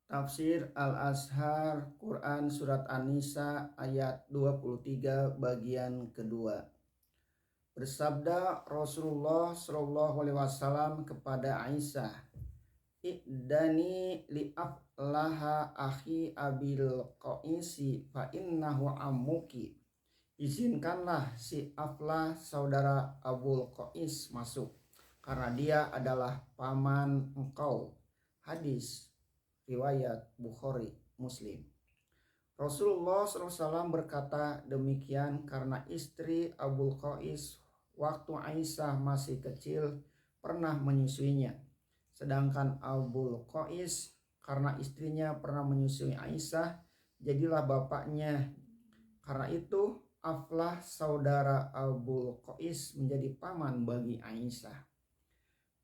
Tafsir Al-Azhar Quran Surat An-Nisa ayat 23 bagian kedua. Bersabda Rasulullah SAW kepada Aisyah, "Iddani li'aflaha akhi Abil Qaisi fa innahu ammuki." Izinkanlah si Aflah saudara Abul Qais masuk, karena dia adalah paman engkau. Hadis riwayat Bukhari Muslim. Rasulullah SAW berkata demikian karena istri Abul Qais waktu Aisyah masih kecil pernah menyusuinya. Sedangkan Abul Qais karena istrinya pernah menyusui Aisyah, jadilah bapaknya. Karena itu Aflah saudara Abul Qais menjadi paman bagi Aisyah.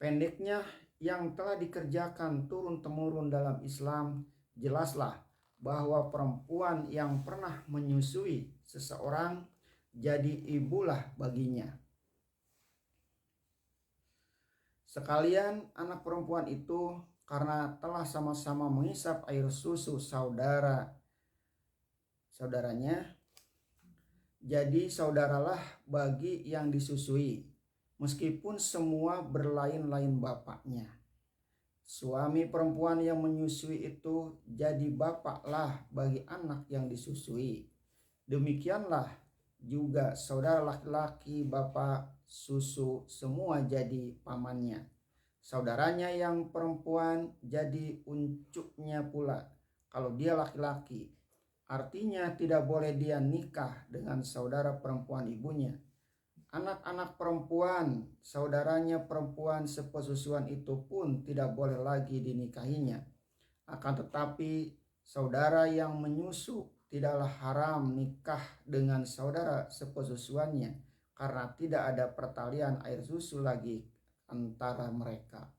Pendeknya, yang telah dikerjakan turun-temurun dalam Islam, jelaslah bahwa perempuan yang pernah menyusui seseorang jadi ibulah baginya. Sekalian anak perempuan itu karena telah sama-sama menghisap air susu saudaranya, jadi saudaralah bagi yang disusui, meskipun semua berlain-lain bapaknya. Suami perempuan yang menyusui itu jadi bapaklah bagi anak yang disusui. Demikianlah juga saudara laki-laki bapak susu semua jadi pamannya. Saudaranya yang perempuan jadi uncuknya pula kalau dia laki-laki. Artinya tidak boleh dia nikah dengan saudara perempuan ibunya. Anak-anak perempuan saudaranya perempuan sepesusuan itu pun tidak boleh lagi dinikahinya. Akan tetapi saudara yang menyusu tidaklah haram nikah dengan saudara sepesusuannya, karena tidak ada pertalian air susu lagi antara mereka.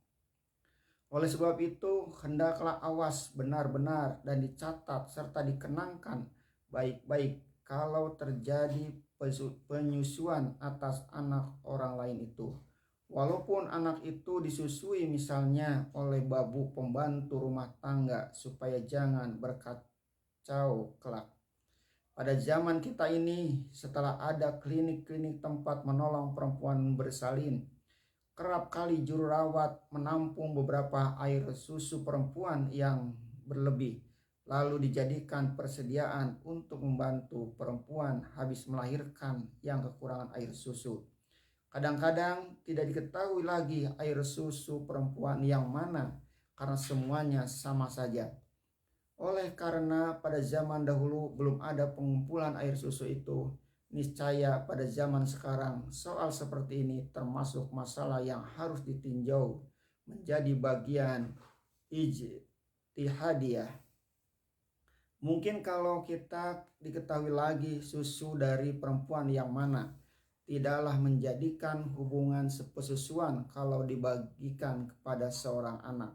Oleh sebab itu, hendaklah awas benar-benar dan dicatat serta dikenangkan baik-baik kalau terjadi penyusuan atas anak orang lain itu. Walaupun anak itu disusui misalnya oleh babu pembantu rumah tangga supaya jangan berkacau kelak. Pada zaman kita ini, setelah ada klinik-klinik tempat menolong perempuan bersalin, kerap kali juru rawat menampung beberapa air susu perempuan yang berlebih, lalu dijadikan persediaan untuk membantu perempuan habis melahirkan yang kekurangan air susu. Kadang-kadang tidak diketahui lagi air susu perempuan yang mana, karena semuanya sama saja. Oleh karena pada zaman dahulu belum ada pengumpulan air susu itu, niscaya pada zaman sekarang soal seperti ini termasuk masalah yang harus ditinjau menjadi bagian ijtihadiyah. Mungkin kalau kita diketahui lagi susu dari perempuan yang mana, tidaklah menjadikan hubungan sepesusuan kalau dibagikan kepada seorang anak.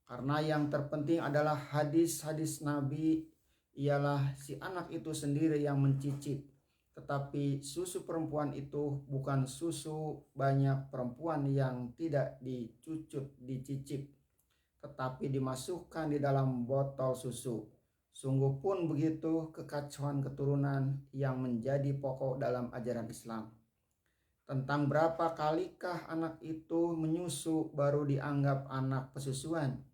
Karena yang terpenting adalah hadis-hadis Nabi ialah si anak itu sendiri yang mencicip. Tetapi susu perempuan itu bukan susu banyak perempuan yang tidak dicicip, tetapi dimasukkan di dalam botol susu. Sungguh pun begitu kekacauan keturunan yang menjadi pokok dalam ajaran Islam. Tentang berapa kalikah anak itu menyusu baru dianggap anak pesusuan.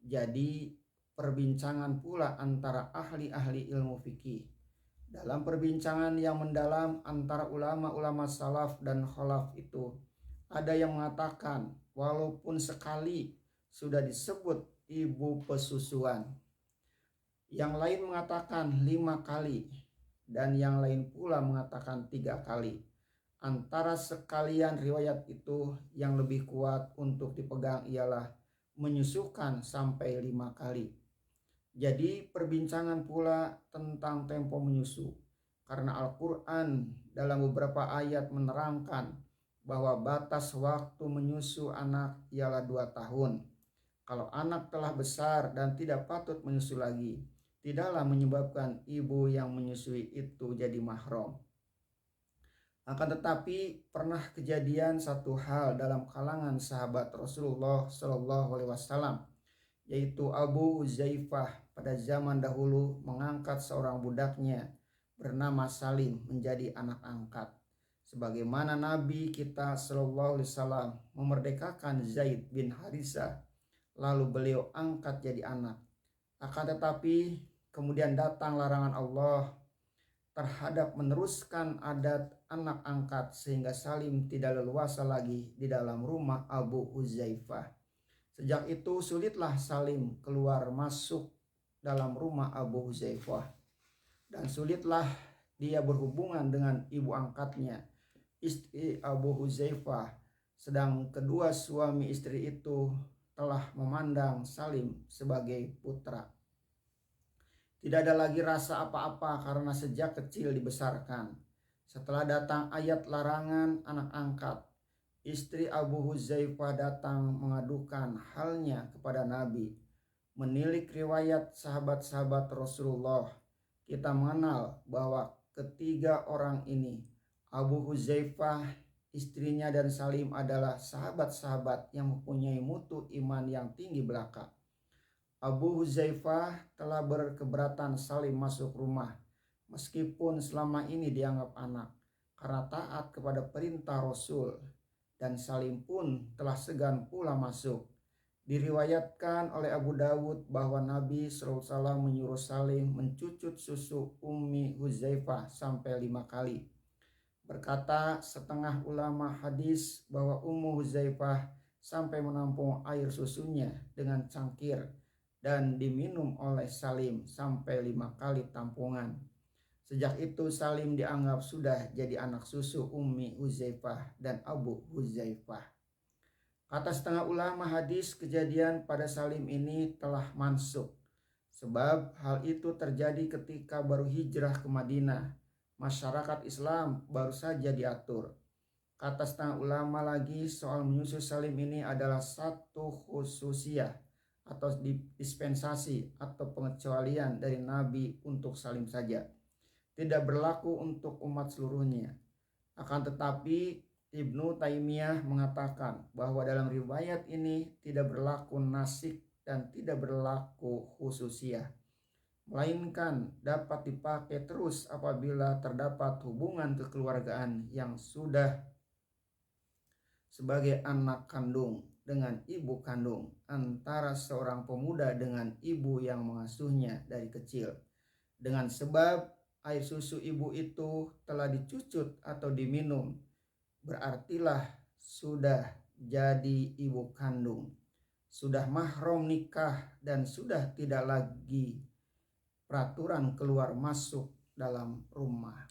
Jadi perbincangan pula antara ahli-ahli ilmu fikih. Dalam perbincangan yang mendalam antara ulama-ulama salaf dan khalaf itu, ada yang mengatakan walaupun sekali sudah disebut ibu pesusuan, yang lain mengatakan 5 kali, dan yang lain pula mengatakan 3 kali. Antara sekalian riwayat itu yang lebih kuat untuk dipegang ialah menyusukan sampai 5 kali. Jadi perbincangan pula tentang tempo menyusu, karena Al-Quran dalam beberapa ayat menerangkan bahwa batas waktu menyusu anak ialah 2 tahun. Kalau anak telah besar dan tidak patut menyusu lagi, tidaklah menyebabkan ibu yang menyusui itu jadi mahram. Akan tetapi pernah kejadian satu hal dalam kalangan sahabat Rasulullah SAW, yaitu Abu Huzaifah pada zaman dahulu mengangkat seorang budaknya bernama Salim menjadi anak angkat. Sebagaimana Nabi kita Shallallahu Alaihi Wasallam memerdekakan Zaid bin Harisah, lalu beliau angkat jadi anak. Akan tetapi kemudian datang larangan Allah terhadap meneruskan adat anak angkat sehingga Salim tidak leluasa lagi di dalam rumah Abu Huzaifah. Sejak itu sulitlah Salim keluar masuk dalam rumah Abu Huzaifah, dan sulitlah dia berhubungan dengan ibu angkatnya, istri Abu Huzaifah, sedang kedua suami istri itu telah memandang Salim sebagai putra. Tidak ada lagi rasa apa-apa karena sejak kecil dibesarkan. Setelah datang ayat larangan anak angkat, istri Abu Huzaifah datang mengadukan halnya kepada Nabi. Menilik riwayat sahabat-sahabat Rasulullah, kita mengenal bahwa ketiga orang ini, Abu Huzaifah, istrinya dan Salim, adalah sahabat-sahabat yang mempunyai mutu iman yang tinggi belaka. Abu Huzaifah telah berkeberatan Salim masuk rumah, meskipun selama ini dianggap anak, karena taat kepada perintah Rasul, dan Salim pun telah segan pula masuk. Diriwayatkan oleh Abu Dawud bahwa Nabi SAW menyuruh Salim mencucut susu Ummi Huzaifah sampai 5 kali. Berkata setengah ulama hadis bahwa Ummu Huzaifah sampai menampung air susunya dengan cangkir dan diminum oleh Salim sampai 5 kali tampungan. Sejak itu Salim dianggap sudah jadi anak susu Ummi Huzaifah dan Abu Huzaifah. Kata setengah ulama hadis, kejadian pada Salim ini telah mansukh, sebab hal itu terjadi ketika baru hijrah ke Madinah. Masyarakat Islam baru saja diatur. Kata setengah ulama lagi, soal menyusu Salim ini adalah satu khususiyah atau dispensasi atau pengecualian dari Nabi untuk Salim saja, tidak berlaku untuk umat seluruhnya. Akan tetapi Ibnu Taimiyah mengatakan bahwa dalam riwayat ini tidak berlaku nasik dan tidak berlaku khususiyah, melainkan dapat dipakai terus apabila terdapat hubungan kekeluargaan yang sudah sebagai anak kandung dengan ibu kandung, antara seorang pemuda dengan ibu yang mengasuhnya dari kecil, dengan sebab air susu ibu itu telah dicucut atau diminum, berartilah sudah jadi ibu kandung, sudah mahram nikah, dan sudah tidak lagi peraturan keluar masuk dalam rumah.